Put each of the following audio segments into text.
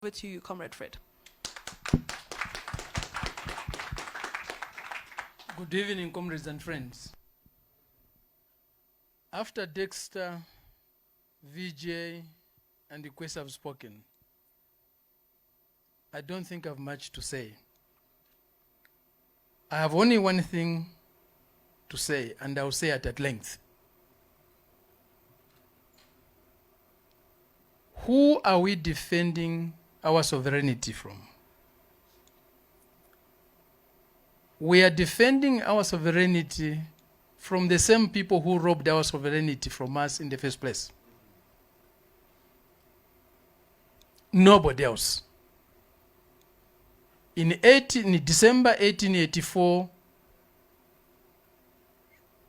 Over to you, Comrade Fred. Good evening, comrades and friends. After Dexter, VJ, and Ikwesi have spoken, I don't think I have much to say. I have only one thing to say, and I'll say it at length. Who are we defending our sovereignty from? We are defending our sovereignty from the same people who robbed our sovereignty from us in the first place. Nobody else. In December 1884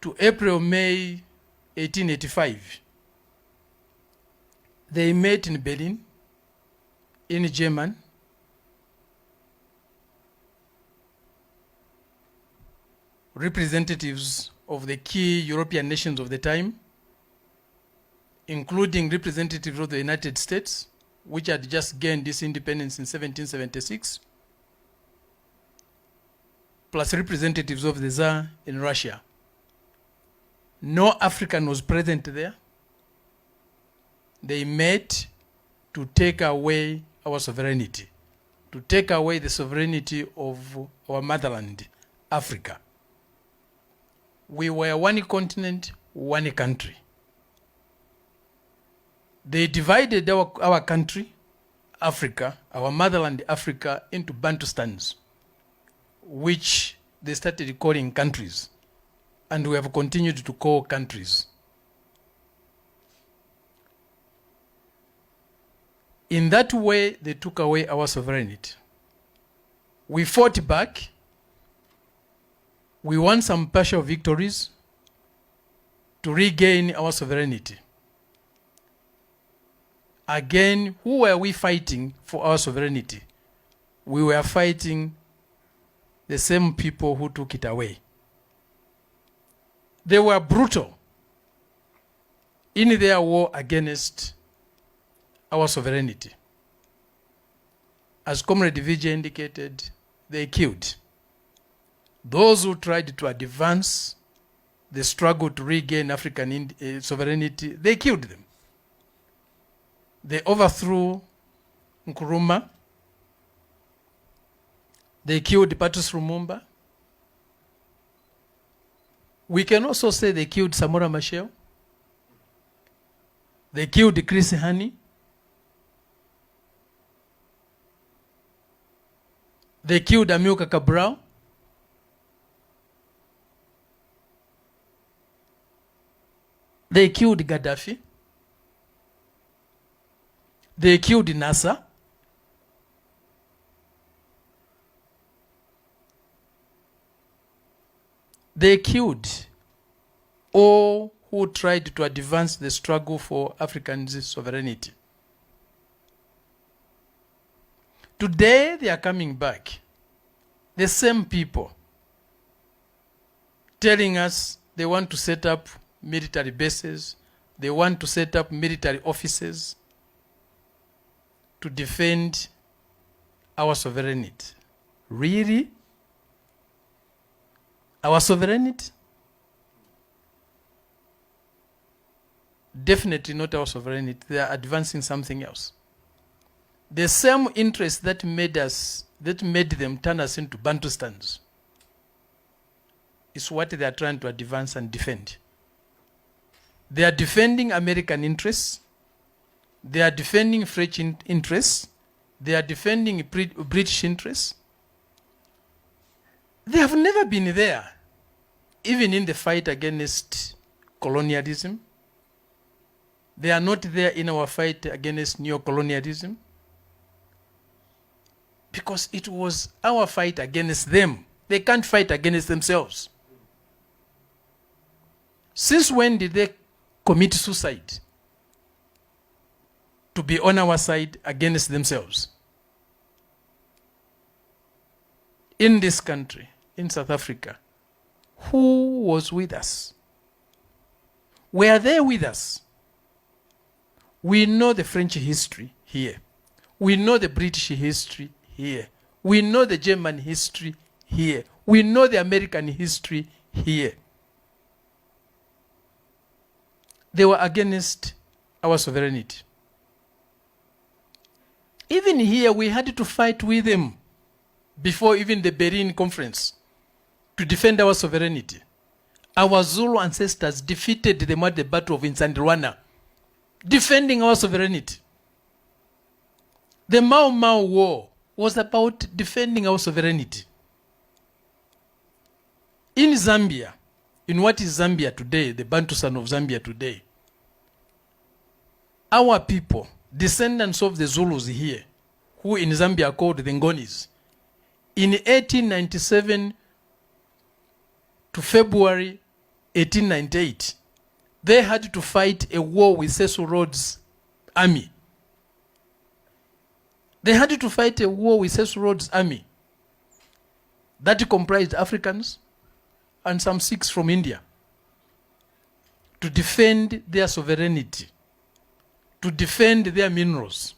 to April-May 1885, they met in Berlin, in Germany. Representatives of the key European nations of the time, including representatives of the United States, which had just gained this independence in 1776, plus representatives of the Tsar in Russia. No African was present there. They met to take away our sovereignty, to take away the sovereignty of our motherland, Africa. We were one continent, one country. They divided our country, Africa, our motherland Africa, into Bantustans, which they started calling countries, and we have continued to call countries. In that way, they took away our sovereignty. We fought back. We won some partial victories to regain our sovereignty. Again, who were we fighting for our sovereignty? We were fighting the same people who took it away. They were brutal in their war against our sovereignty. As Comrade Vijay indicated, they killed those who tried to advance the struggle to regain African sovereignty. They killed them. They overthrew Nkrumah. They killed Patrice Lumumba. We can also say they killed Samora Machel. They killed Chris Hani. They killed Amilcar Cabral. They killed Gaddafi. They killed Nasser. They killed all who tried to advance the struggle for African sovereignty. Today they are coming back. The same people telling us they want to set up military bases, they want to set up military offices to defend our sovereignty. Really? Our sovereignty? Definitely not our sovereignty. They are advancing something else. The same interest that made them turn us into Bantustans is what they are trying to advance and defend. They are defending American interests. They are defending French interests. They are defending British interests. They have never been there, even in the fight against colonialism. They are not there in our fight against neo-colonialism, because it was our fight against them. They can't fight against themselves. Since when did they commit suicide to be on our side against themselves? In this country, in South Africa, who was with us? Were they with us? We know the French history here. We know the British history here. We know the German history here. We know the American history here. They were against our sovereignty. Even here, we had to fight with them before even the Berlin Conference to defend our sovereignty. Our Zulu ancestors defeated them at the Battle of Insandlwana, defending our sovereignty. The Mau Mau War was about defending our sovereignty. In Zambia, in what is Zambia today, the Bantustan of Zambia today, our people, descendants of the Zulus here, who in Zambia are called the Ngonis, in 1897 to February 1898, they had to fight a war with Cecil Rhodes' army. They had to fight a war with Cecil Rhodes' army that comprised Africans and some Sikhs from India to defend their sovereignty, to defend their minerals.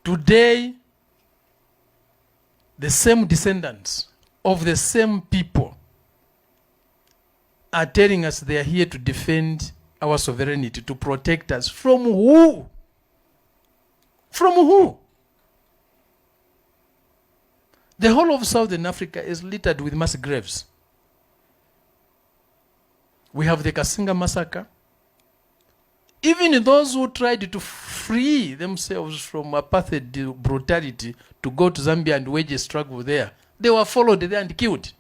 Today, the same descendants of the same people are telling us they are here to defend our sovereignty, to protect us. From who? From who? The whole of Southern Africa is littered with mass graves. We have the Kasinga massacre. Even those who tried to free themselves from apartheid brutality to go to Zambia and wage a struggle there, they were followed there and killed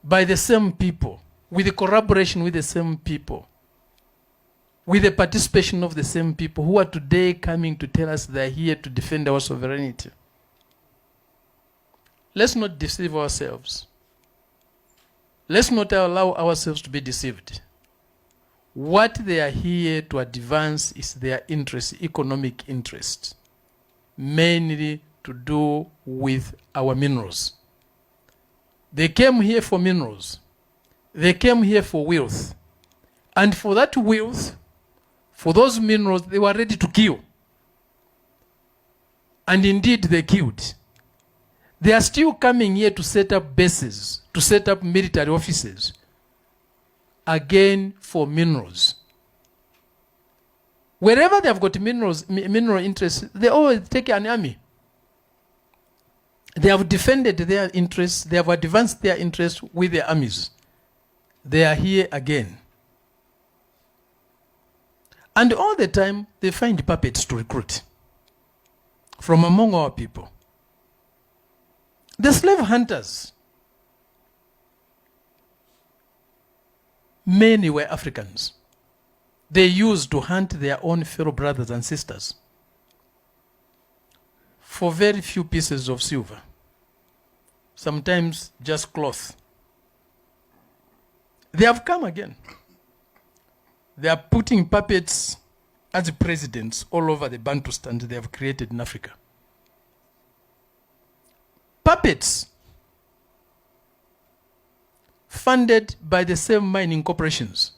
by the same people, with the collaboration with the same people, with the participation of the same people who are today coming to tell us they're here to defend our sovereignty. Let's not deceive ourselves. Let's not allow ourselves to be deceived. What they are here to advance is their interest, economic interest, mainly to do with our minerals. They came here for minerals. They came here for wealth. And for that wealth, for those minerals, they were ready to kill. And indeed, they killed. They are still coming here to set up bases, to set up military offices, again for minerals. Wherever they have got mineral interests, they always take an army. They have defended their interests, they have advanced their interests with their armies. They are here again. And all the time, they find puppets to recruit from among our people. The slave hunters, many were Africans. They used to hunt their own fellow brothers and sisters for very few pieces of silver, sometimes just cloth. They have come again. They are putting puppets as presidents all over the Bantustan they have created in Africa. Puppets funded by the same mining corporations.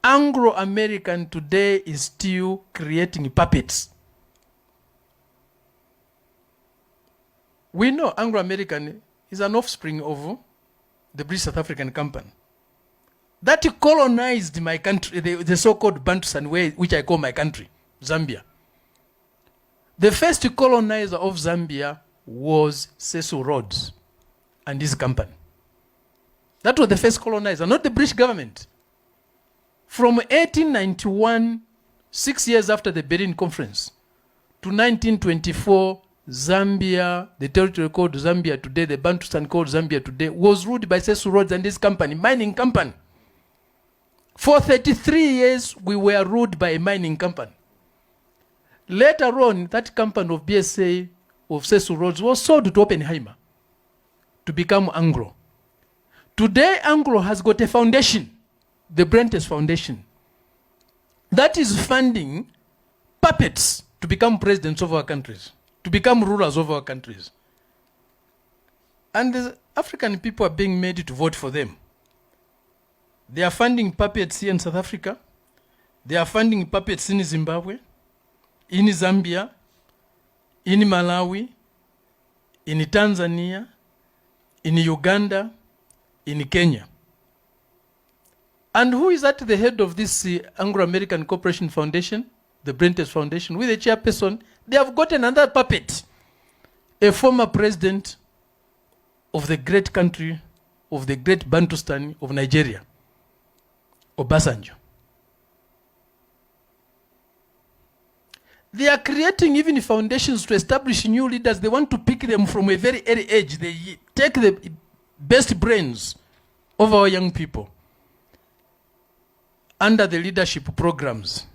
Anglo-American today is still creating puppets. We know Anglo-American is an offspring of the British South African Company that colonized my country, the so-called Bantustan, which I call my country, Zambia. The first colonizer of Zambia was Cecil Rhodes and his company. That was the first colonizer, not the British government. From 1891, 6 years after the Berlin Conference, to 1924, Zambia, the territory called Zambia today, the Bantustan called Zambia today, was ruled by Cecil Rhodes and his company, mining company. For 33 years, we were ruled by a mining company. Later on, that company of BSA, of Cecil Rhodes, was sold to Oppenheimer to become Anglo. Today, Anglo has got a foundation, the Brentes Foundation, that is funding puppets to become presidents of our countries, to become rulers of our countries. And the African people are being made to vote for them. They are funding puppets here in South Africa. They are funding puppets in Zimbabwe, in Zambia, in Malawi, in Tanzania, in Uganda, in Kenya. And who is at the head of this Anglo-American Cooperation Foundation, the Brentes Foundation, with the chairperson? They have got another puppet, a former president of the great country, of the great Bantustan of Nigeria, Obasanjo. They are creating even foundations to establish new leaders. They want to pick them from a very early age. They take the best brains of our young people under the leadership programs,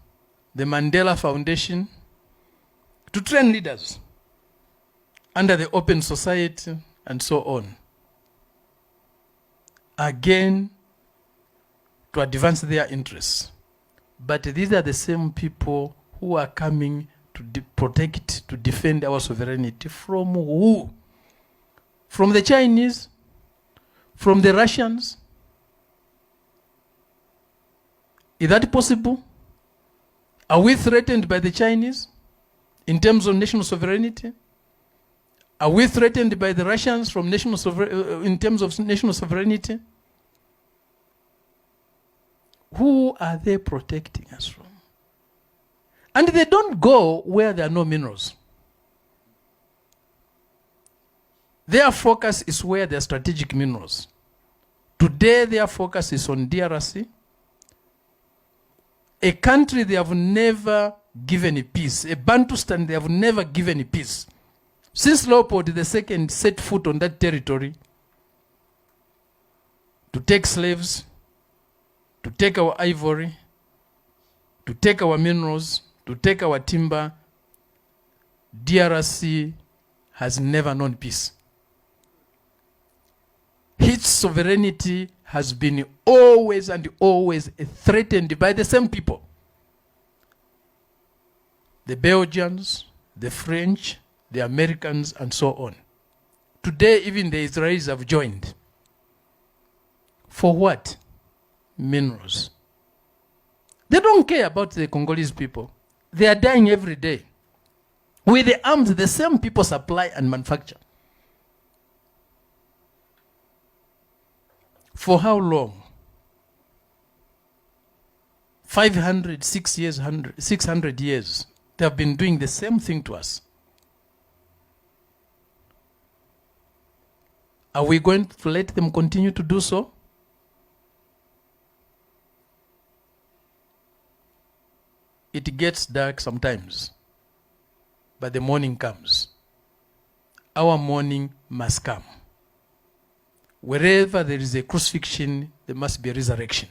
the Mandela Foundation, to train leaders under the Open Society and so on. Again, to advance their interests. But these are the same people who are coming to protect, to defend our sovereignty from who? From the Chinese? From the Russians? Is that possible? Are we threatened by the Chinese in terms of national sovereignty? Are we threatened by the Russians from in terms of national sovereignty? Who are they protecting us from? And they don't go where there are no minerals. Their focus is where there are strategic minerals. Today, their focus is on DRC, a country they have never given a peace, a Bantustan they have never given a peace. Since Leopold II set foot on that territory to take slaves, to take our ivory, to take our minerals, to take our timber, DRC has never known peace. Its sovereignty has been always and always threatened by the same people. The Belgians, the French, the Americans, and so on. Today, even the Israelis have joined. For what? Minerals. They don't care about the Congolese people. They are dying every day. With the arms the same people supply and manufacture. For how long? 500, 600 years. They have been doing the same thing to us. Are we going to let them continue to do so? It gets dark sometimes, but the morning comes. Our morning must come. Wherever there is a crucifixion, there must be a resurrection.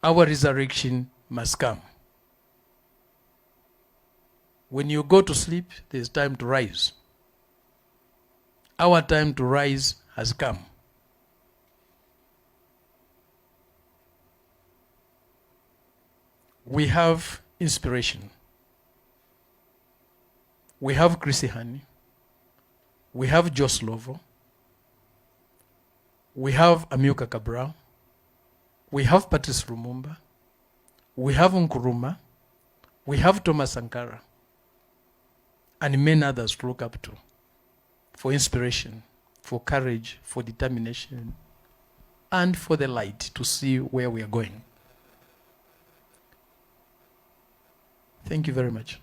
Our resurrection must come. When you go to sleep, there is time to rise. Our time to rise has come. We have inspiration. We have Chrissy Hani. We have Joe Slovo. We have Amilcar Cabral. We have Patrice Lumumba. We have Nkrumah. We have Thomas Sankara. And many others to look up to for inspiration, for courage, for determination, and for the light to see where we are going. Thank you very much.